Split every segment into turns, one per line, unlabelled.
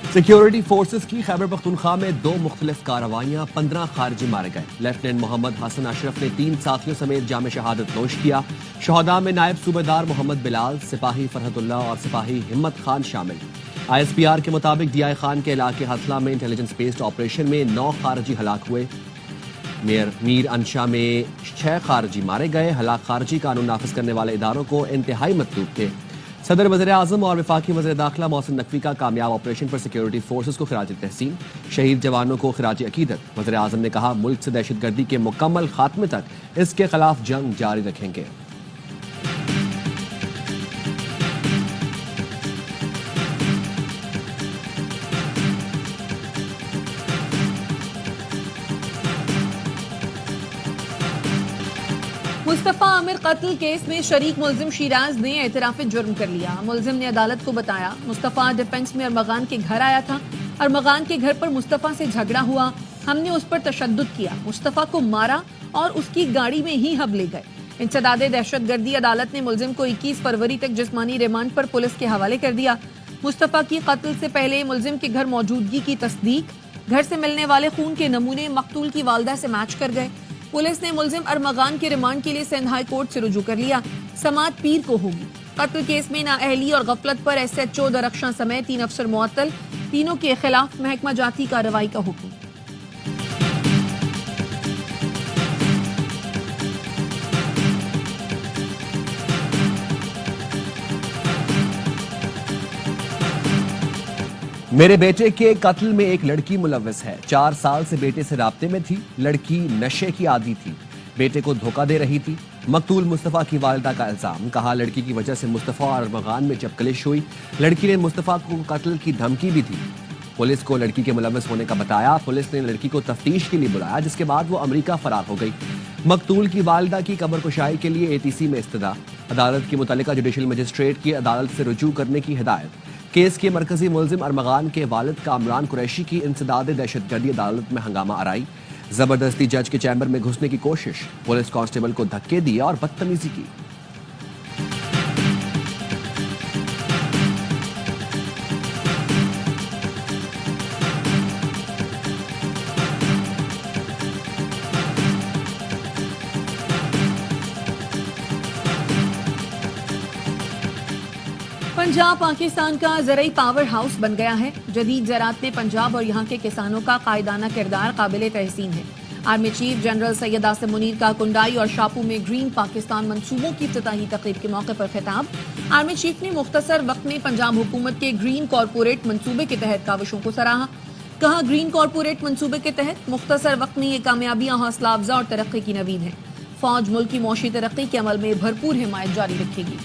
Security forces की खैबर पख्तूनख्वा में 2 मुख्तलिफ कार्रवाइयां, 15 खारजी मारे गए। लेफ्टिनेंट मोहम्मद हसन अशरफ ने 3 साथियों समेत जाम शहादत नोश किया। शहदा में नायब सूबेदार मोहम्मद बिलाल, सिपाही फरहतुल्लाह और सिपाही हिम्मत खान शामिल। ISPR के मुताबिक DI खान के इलाके हथला में इंटेलिजेंस बेस्ड ऑपरेशन में 9 खारजी हलाक हुए। मीर अंशा में 6 खारजी मारे गए। हलाक खारजी कानून नाफिज करने वाले इदारों को इंतहाई मतलूब थे। सदर वज़ीर आज़म और वफाकी वज़ीर दाखिला मोहसिन नकवी का कामयाब ऑपरेशन पर सिक्योरिटी फोर्सेस को खिराज तहसीन, शहीद जवानों को खिराज अकीदत। वज़ीर आज़म ने कहा, मुल्क से दहशतगर्दी के मुकम्मल खात्मे तक इसके खिलाफ जंग जारी रखेंगे।
मुस्तफा आमिर कत्ल केस में शरीक मुलजिम शिराज ने एतराफ़ जुर्म कर लिया। मुलजिम ने अदालत को बताया, मुस्तफा डिफेंस में अरमगान के घर आया था। अरमगान के घर पर मुस्तफा से झगड़ा हुआ, हमने उस पर तशद्दुद किया, मुस्तफा को मारा और उसकी गाड़ी में ही हम ले गए। इंसदादे दहशतगर्दी अदालत ने मुलजिम को 21 फरवरी तक जिस्मानी रिमांड पर पुलिस के हवाले कर दिया। मुस्तफा की कत्ल से पहले मुलजिम के घर मौजूदगी की तस्दीक, घर से मिलने वाले खून के नमूने मकतूल की वालदा से मैच कर गए। पुलिस ने मुलजिम अरमगान के रिमांड के लिए सिंध हाई कोर्ट से रुजू कर लिया। समाअत पीर को होगी। कत्ल केस में नाअहली और गफलत पर SHO दरख्शां समेत 3 अफसर मुअत्तल, तीनों के खिलाफ महकमा जाती कार्रवाई का हुक्म।
मेरे बेटे के कत्ल में एक लड़की मुलव्वस है। 4 साल से बेटे से राब्ते में थी। लड़की नशे की आदी थी, बेटे को धोखा दे रही थी। मकतूल मुस्तफा की वालिदा का इल्जाम। कहा, लड़की की वजह से मुस्तफा और अरमगान में जब कलिश हुई, लड़की ने मुस्तफा को कत्ल की धमकी भी दी। पुलिस को लड़की के मुलव्वस होने का बताया। पुलिस ने लड़की को तफ्तीश के लिए बुलाया, जिसके बाद वो अमेरिका फरार हो गई। मकतूल की वालिदा की कब्र कुशाई के लिए ATC में इस्तदा। अदालत की मुतल्लिका जुडिशल मजिस्ट्रेट की अदालत से रुजू करने की हिदायत। केस के मरकजी मुलजिम अरमगान के वालिद कामरान कुरैशी की इंसदाद दहशतगर्दी अदालत में हंगामा आराई। जबरदस्ती जज के चैम्बर में घुसने की कोशिश, पुलिस कांस्टेबल को धक्के दिए और बदतमीजी की।
पंजाब पाकिस्तान का ज़राई पावर हाउस बन गया है। जदीद ज़राअत में पंजाब और यहाँ के किसानों का कायदाना किरदार काबिल तहसीन है। Army chief general Syed Asim Munir का कुंडाई और शापू में ग्रीन पाकिस्तान मंसूबों की इफ्तिताही तकरीब के मौके पर खिताब। आर्मी चीफ ने मुख्तसर वक्त में पंजाब हुकूमत के ग्रीन कॉरपोरेट मंसूबे के तहत काविशों को सराहा। कहा, ग्रीन कॉरपोरेट मंसूबे के तहत मुख्तसर वक्त में ये कामयाबियां हौसला अफजा और तरक्की की नवीद हैं। फौज मुल्क की मौशी तरक्की के अमल में भरपूर हिमायत जारी रखेगी।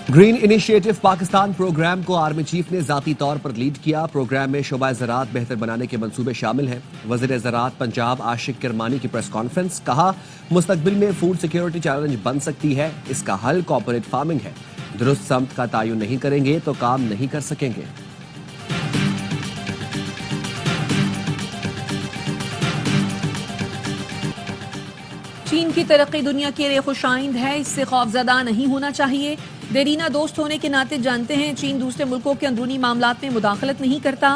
ग्रीन इनिशिएटिव पाकिस्तान प्रोग्राम को आर्मी चीफ ने जाती तौर पर लीड किया। प्रोग्राम में शोबा ज़राअत बेहतर बनाने के मंसूबे शामिल हैं। वज़ीर ज़राअत पंजाब आशिक किरमानी की प्रेस कॉन्फ्रेंस। कहा, मुस्तकबिल में फूड सिक्योरिटी चैलेंज बन सकती है, इसका हल कॉर्पोरेट फार्मिंग है। दुरुस्त समत का तयन नहीं करेंगे तो काम नहीं कर सकेंगे।
चीन की तरक्की दुनिया के लिए खुशाइंद है, इससे खौफजदा नहीं होना चाहिए। देरीना दोस्त होने के नाते जानते हैं, चीन दूसरे मुल्कों के अंदरूनी मामलात में मुदाखलत नहीं करता।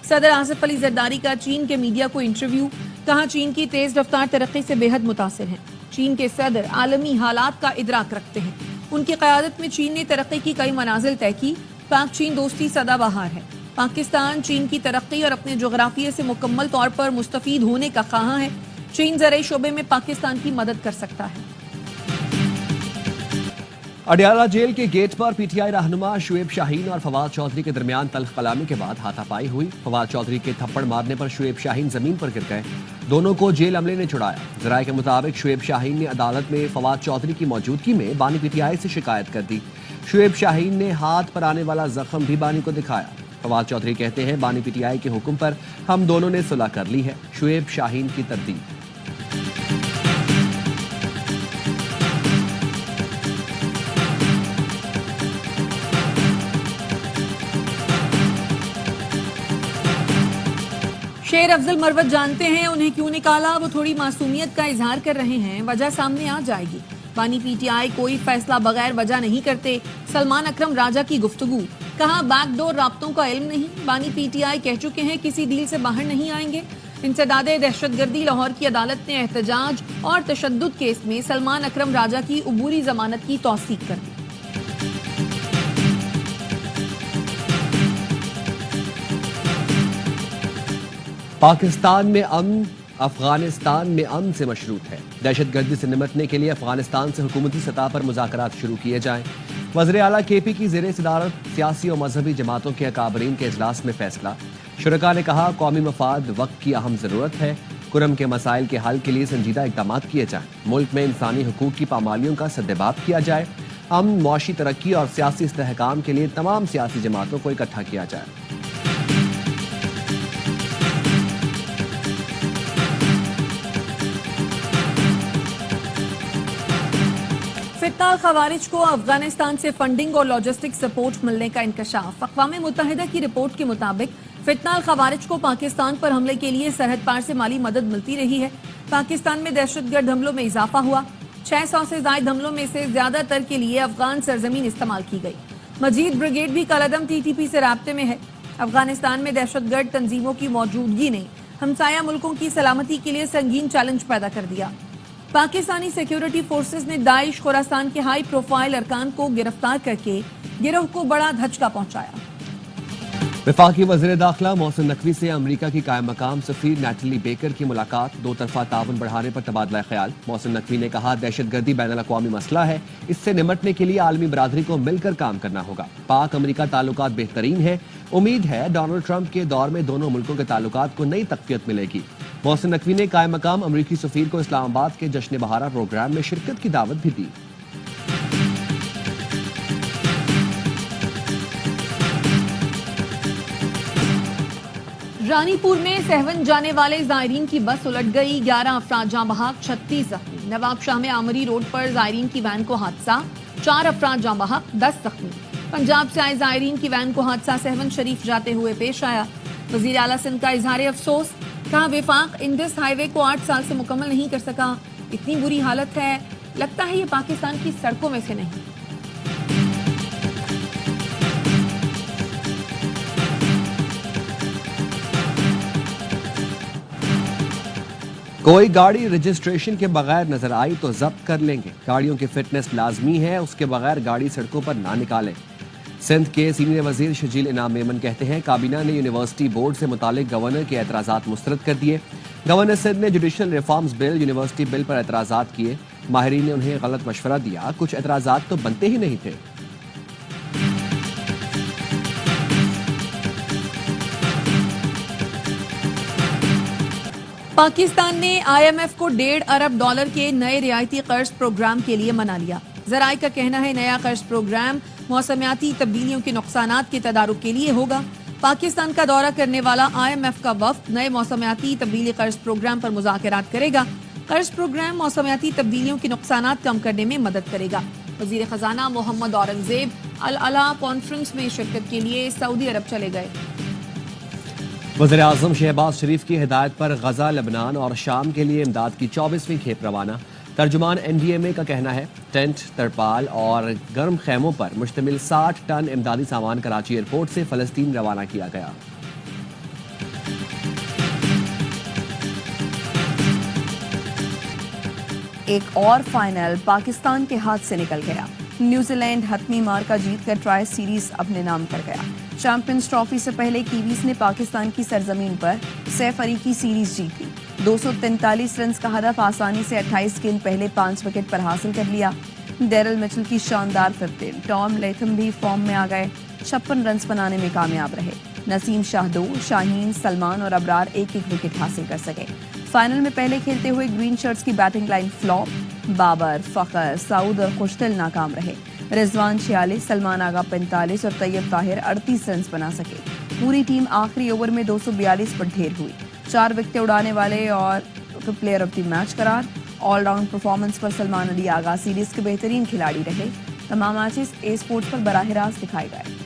सदर आसिफ अली जरदारी का चीन के मीडिया को इंटरव्यू। कहा, चीन की तेज रफ्तार तरक्की से बेहद मुतासिर हैं। चीन के सदर आलमी हालात का इदराक रखते हैं। उनकी क़यादत में चीन ने तरक्की की कई मनाजिल तय की। पाक चीन दोस्ती सदाबहार है। पाकिस्तान चीन की तरक्की और अपने जोग्राफिया से मुकम्मल तौर पर मुस्तफीद होने का ख़्वाह है। चीन ज़राई शोबे में पाकिस्तान की मदद कर सकता है।
अडियाला जेल के गेट पर PTI रहनुमा शुएब शाहीन और फवाद चौधरी के दरमियान तल्ख कलामी के बाद हाथापाई हुई। फवाद चौधरी के थप्पड़ मारने पर शुएब शाहीन जमीन पर गिर गए। दोनों को जेल अमले ने छुड़ाया। ज़राए के मुताबिक शुएब शाहीन ने अदालत में फवाद चौधरी की मौजूदगी में बानी PTI से शिकायत कर दी। शुएब शाहीन ने हाथ पर आने वाला जख्म भी बानी को दिखाया। फवाद चौधरी कहते हैं, बानी PTI के हुक्म पर हम दोनों ने सुलह कर ली है। शुएब शाहीन की तरदीद।
शेर अफजल मरवत जानते हैं उन्हें क्यों निकाला, वो थोड़ी मासूमियत का इजहार कर रहे हैं, वजह सामने आ जाएगी। बानी पीटीआई कोई फैसला बगैर वजह नहीं करते, सलमान अकरम राजा की गुफ्तगू, कहा बैकडोर राब्तों का इल्म नहीं, बानी पीटीआई कह चुके हैं किसी डील से बाहर नहीं आएंगे। इंसदादे दहशतगर्दी लाहौर की अदालत ने एहतजाज और तशद्दुद केस में सलमान अकरम राजा की उबूरी जमानत की तौसीक कर दी।
पाकिस्तान में अमन अफगानिस्तान में अमन से मशरूत है। दहशतगर्दी से निपटने के लिए अफगानिस्तान से हुकूमती सतह पर मुज़ाकरात शुरू किए जाएं। वज़ीर आला केपी की ज़ेर सदारत सियासी और मजहबी जमातों के अकाबरीन के इजलास में फैसला। शुरका ने कहा कौमी मफाद वक्त की अहम ज़रूरत है, कुरम के मसाइल के हल के लिए संजीदा इक़दाम किए जाएं। मुल्क में इंसानी हुकूक की पामालियों का सद्देबाब किया जाए। अमन, मुआशी तरक्की और सियासी इस्तेहकाम के लिए तमाम सियासी जमातों को इकट्ठा किया जाए।
फितना खवारिज को अफगानिस्तान से फंडिंग और लॉजिस्टिक सपोर्ट मिलने का इंकशाफ। अक़वाम मुत्तहिदा की रिपोर्ट के मुताबिक फितना खवारिज को पाकिस्तान पर हमले के लिए सरहद पार से माली मदद मिलती रही है। पाकिस्तान में दहशतगर्द हमलों में इजाफा हुआ। 600 से ज्यादा हमलों में से ज्यादातर के लिए अफगान सरजमीन इस्तेमाल की गई। मजीद ब्रिगेड भी कलअदम टीटीपी से राब्ते में है। अफगानिस्तान में दहशतगर्द तंजीमों की मौजूदगी ने हमसाया मुल्कों की सलामती के लिए संगीन चैलेंज पैदा कर दिया। पाकिस्तानी सिक्योरिटी फोर्सेस ने दाइश खुरासान के हाई प्रोफाइल अरकान को गिरफ्तार करके गिरोह को बड़ा धचका पहुंचाया।
वफाकी वज़ीर दाखिला मोहसिन नकवी से अमरीका की कायम मकाम सफीर नैटली बेकर की मुलाकात। दो तरफा ताउन बढ़ाने पर तबादला ख्याल। मोहसिन नकवी ने कहा दहशतगर्दी बैनुल अक़वामी मसला है, इससे निपटने के लिए आलमी बरादरी को मिलकर काम करना होगा। पाक अमरीका ताल्लुकात बेहतरीन है, उम्मीद है डोनाल्ड ट्रंप के दौर में दोनों मुल्कों के ताल्लुकात को नई तक़वियत मिलेगी। मोहसिन नकवी ने कायम मकाम अमरीकी सफीर को इस्लामाबाद के जश्न बहारा प्रोग्राम में शिरकत की दावत भी दी।
रानीपुर में सहवन जाने वाले जायरीन की बस उलट गई। 11 अफराद जाँ बहक, 36 जख्मी। नवाब शाह में आमरी रोड पर जायरीन की वैन को हादसा, 4 अफराद जाँ बहक, 10 जख्मी। पंजाब से आए जायरीन की वैन को हादसा सहवन शरीफ जाते हुए पेश आया। वजीर आला सिंध का इजहार अफसोस, कहा विफाक इंडस हाईवे को 8 साल से मुकम्मल नहीं कर सका, इतनी बुरी हालत है, लगता है ये पाकिस्तान की सड़कों में से नहीं।
कोई गाड़ी रजिस्ट्रेशन के बगैर नजर आई तो जब्त कर लेंगे। गाड़ियों की फिटनेस लाजमी है, उसके बगैर गाड़ी सड़कों पर ना निकालें। सिंध के सीनियर वजीर शजील इनाम मेमन कहते हैं काबीना ने यूनिवर्सिटी बोर्ड से मुतालिक गवर्नर के एतराज़ात मुस्तरद कर दिए। गवर्नर सिंध ने judicial reforms bill, university bill पर एतराज़ात किए। माहिरीन ने उन्हें गलत मशवरा दिया, कुछ एतराज़ात तो बनते ही नहीं थे।
पाकिस्तान ने IMF को $1.5 अरब के नए रियायती कर्ज प्रोग्राम के लिए मना लिया। ज़राए का कहना है नया कर्ज प्रोग्राम मौसमियाती तब्दीलियों के नुकसानात के तदारुक के लिए होगा। पाकिस्तान का दौरा करने वाला IMF का वफ्द नए मौसमियाती तब्दीली कर्ज प्रोग्राम पर मुज़ाकरात करेगा। कर्ज प्रोग्राम मौसमियाती तब्दीलियों के नुकसानात कम करने में मदद करेगा। वज़ीर ख़जाना मोहम्मद औरंगज़ेब अल अला कॉन्फ्रेंस में शिरकत के लिए सऊदी अरब चले गए।
वज़ीर आज़म शहबाज शरीफ की हिदायत पर गजा, लबनान और शाम के लिए इमदाद की 24वीं खेप रवाना। तर्जुमान NDMA का कहना है टेंट, तरपाल और गर्म खैमों पर मुश्तमिल 60 टन इमदादी सामान कराची एयरपोर्ट से फ़लस्तीन रवाना किया गया।
एक और फाइनल पाकिस्तान के हाथ से निकल गया। न्यूजीलैंड हतमी मार्का जीतकर ट्राई सीरीज अपने नाम कर गया। चैंपियंस ट्रॉफी से पहले कीवीज ने पाकिस्तान की सरजमीन पर सैफ अली की सीरीज जीती। 243 रन का हदफ आसानी से 28 गेंद पहले 5 विकेट पर हासिल कर लिया। डेरल मिचेल की शानदार 15, टॉम लेथम भी फॉर्म में आ गए, 56 रन बनाने में कामयाब रहे। नसीम शाह 2, शाहीन, सलमान और अबरार एक विकेट हासिल कर सके। फाइनल में पहले खेलते हुए ग्रीन शर्ट्स की बैटिंग लाइन फ्लॉप। बाबर, फखर, सऊद और खुशदिल नाकाम रहे। रिजवान 46, सलमान आगा 45 और तैयब ताहिर 38 रन बना सके। पूरी टीम आखिरी ओवर में 242 पर ढेर हुई। 4 विकेटें उड़ाने वाले और प्लेयर ऑफ द मैच करार। ऑलराउंड परफॉर्मेंस पर सलमान अली आगा सीरीज के बेहतरीन खिलाड़ी रहे। तमाम मैचेस ए स्पोर्ट्स पर बराह रास्त दिखाए गए।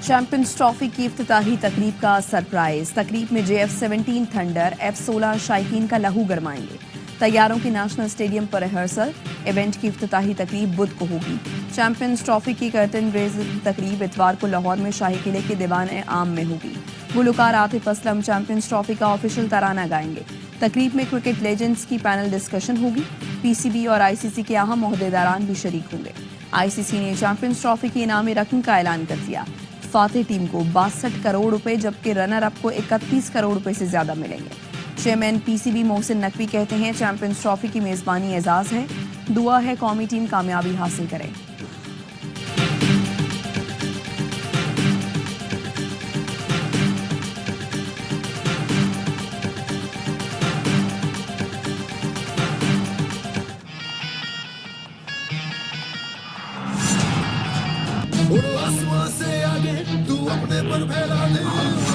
चैंपियंस ट्रॉफी की इफ्तिताही तकरीब का सरप्राइज। तकरीब में JF-17 थंडर F-16 शाइकीन का लहू गरमाएंगे। तैयारों की नेशनल स्टेडियम पर रिहर्सल। इवेंट की इफ्तिताही तकरीब बुध को होगी। चैंपियंस ट्रॉफी की कर्टन रेजिंग तकरीब इतवार को लाहौर में शाही किले के दीवान आम में होगी। गुलकार आतिफ असलम चैंपियंस ट्रॉफी का ऑफिशियल तराना गाएंगे। तकरीब में क्रिकेट लेजेंड्स की पैनल डिस्कशन होगी। PCB और ICC के अहम ओहदेदारान भी शरीक होंगे। ICC ने चैंपियंस ट्रॉफी की इनामी रकम का ऐलान कर दिया। फातेह टीम को 62 करोड़ रुपए जबकि रनर अप को 31 करोड़ रुपए से ज्यादा मिलेंगे। चेयरमैन PCB मोहसिन नकवी कहते हैं चैंपियंस ट्रॉफी की मेजबानी एजाज है। दुआ है कौमी टीम कामयाबी हासिल करे।
आसमां से आगे तू अपने पर फैला दे,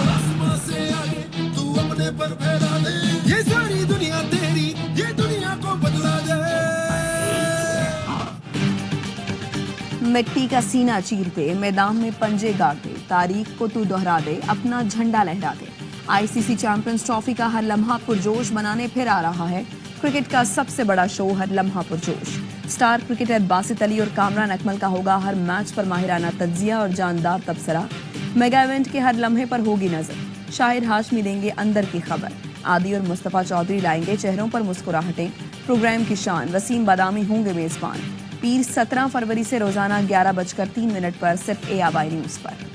आसमां से आगे तू अपने पर फैला दे, ये सारी दुनिया तेरी, ये दुनिया को बदला दे।
मिट्टी का सीना चीरते, मैदान में पंजे गाड़ते, तारीख को तू दोहरा दे, अपना झंडा लहरा दे। ICC चैंपियंस ट्रॉफी का हर लम्हा पुरजोश बनाने फिर आ रहा है। क्रिकेट का सबसे बड़ा शो हर लम्हा पुरजोश। स्टार क्रिकेटर बासित अली और कामरान अकमल का होगा हर मैच पर माहिराना तज्जिया और जानदार तबसरा। मेगा इवेंट के हर लम्हे पर होगी नजर। शाहिर हाशमी देंगे अंदर की खबर। आदि और मुस्तफा चौधरी लाएंगे चेहरों पर मुस्कुराहटें। प्रोग्राम की शान वसीम बादामी होंगे मेजबान। पीर 17 फरवरी से रोजाना 11:03 पर सिर्फ ARY न्यूज पर।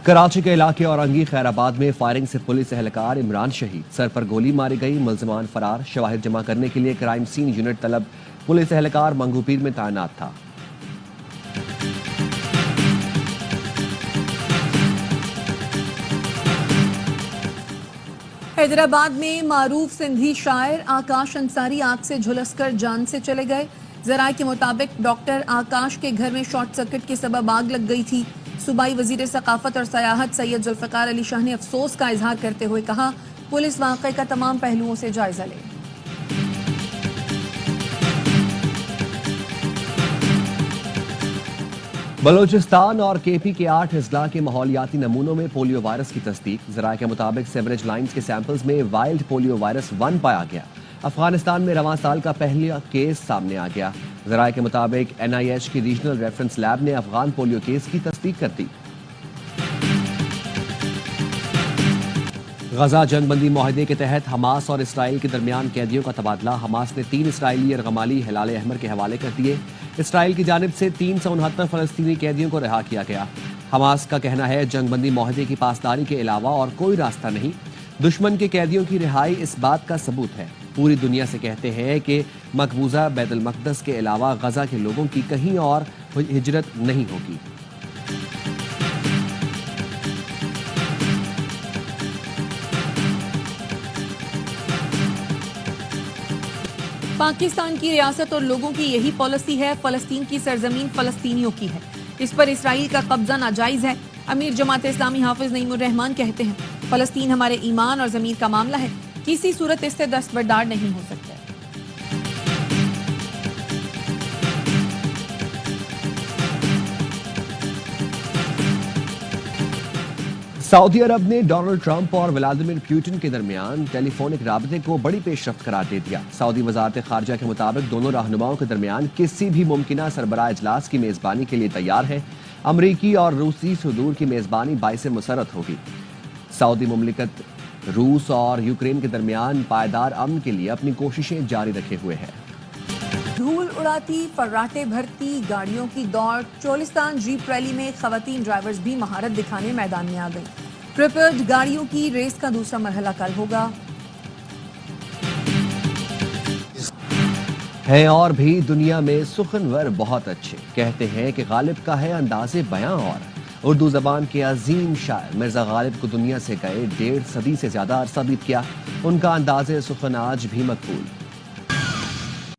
कराची के इलाके औरंगी खैराबाद में फायरिंग से पुलिस एहलकार इमरान शहीद। सर पर गोली मारी गई, मुलजमान फरार। शवाहिद जमा करने के लिए क्राइम सीन यूनिट तलब। पुलिस एहलकार मंगूपीर में तैनात था।
हैदराबाद में मारूफ सिंधी शायर आकाश अंसारी आग से झुलसकर जान से चले गए। जराये के मुताबिक डॉक्टर आकाश के घर में शॉर्ट सर्किट के सबब आग लग गई थी। सूबाई वजीर सकाफत और सयाहत सैयद जुल्फिकार अली शाह ने अफसोस का इजहार करते हुए कहा पुलिस वाक़े का तमाम पहलुओं से जायजा ले।
बलोचिस्तान और KP के 8 अजला के माहौलियाती नमूनों में पोलियो वायरस की तस्दीक। जराये के मुताबिक सेवरेज लाइन्स के सैंपल्स में वाइल्ड पोलियो वायरस 1 पाया गया। अफगानिस्तान में रवां साल का पहला केस सामने आ गया। जराये के मुताबिक NIH की रीजनल रेफरेंस लैब ने अफगान पोलियो केस की तस्दीक कर दी। गजा जंगबंदी मुआहदे के तहत हमास और इसराइल के दरमियान कैदियों का तबादला। हमास ने 3 इसराइली अरगमाली हिलाल अहमर के हवाले कर दिए। इसराइल की जानिब से 369 फलस्तीनी कैदियों को रिहा किया गया। हमास का कहना है जंगबंदी मुआहदे की पासदारी के अलावा और कोई रास्ता नहीं। दुश्मन के कैदियों की रिहाई इस बात का सबूत है। पूरी दुनिया से कहते हैं कि मकबूजा बैतुल मक़दस के अलावा गजा के लोगों की कहीं और हिजरत नहीं होगी।
पाकिस्तान की रियासत और लोगों की यही पॉलिसी है, फलस्तीन की सरजमीन फलस्तीनियों की है, इस पर इसराइल का कब्जा नाजायज है। अमीर जमात इस्लामी हाफिज नईमुर रहमान कहते हैं फलस्तीन हमारे ईमान और ज़मीर का मामला है, किसी सूरत इससे दस्तबरदार नहीं हो सकता।
सऊदी अरब ने डोनाल्ड ट्रंप और व्लादिमीर पुतिन के दरमियान टेलीफोनिक राबते को बड़ी पेशरफ्त करार दे दिया। सऊदी वजारत खारजा के मुताबिक दोनों रहनुमाओं के दरमियान किसी भी मुमकिना सरबराह इजलास की मेजबानी के लिए तैयार है। अमरीकी और रूसी सदूर की मेजबानी बाइस मुसरत होगी। सऊदी मुमलिकत रूस और यूक्रेन के दरमियान पायदार अमन के लिए अपनी कोशिशें जारी रखे हुए है।
धूल उड़ाती, फर्राटे भरती गाड़ियों की दौड़। चोलिस्तान जीप रैली में खवातीन ड्राइवर्स भी महारत दिखाने मैदान में आ गई। प्रिपेयर्ड गाड़ियों की रेस का दूसरा मरहला कल होगा।
हैं और भी दुनिया में सुखनवर बहुत अच्छे, कहते हैं कि गालिब का है अंदाज़े बयां। और उर्दू ज़बान के अजीम शायर मिर्ज़ा गालिब को दुनिया से गए 1.5 सदी से ज़्यादा अरसा बीत गया। उनका अंदाज़े सुखन आज भी मकबूल।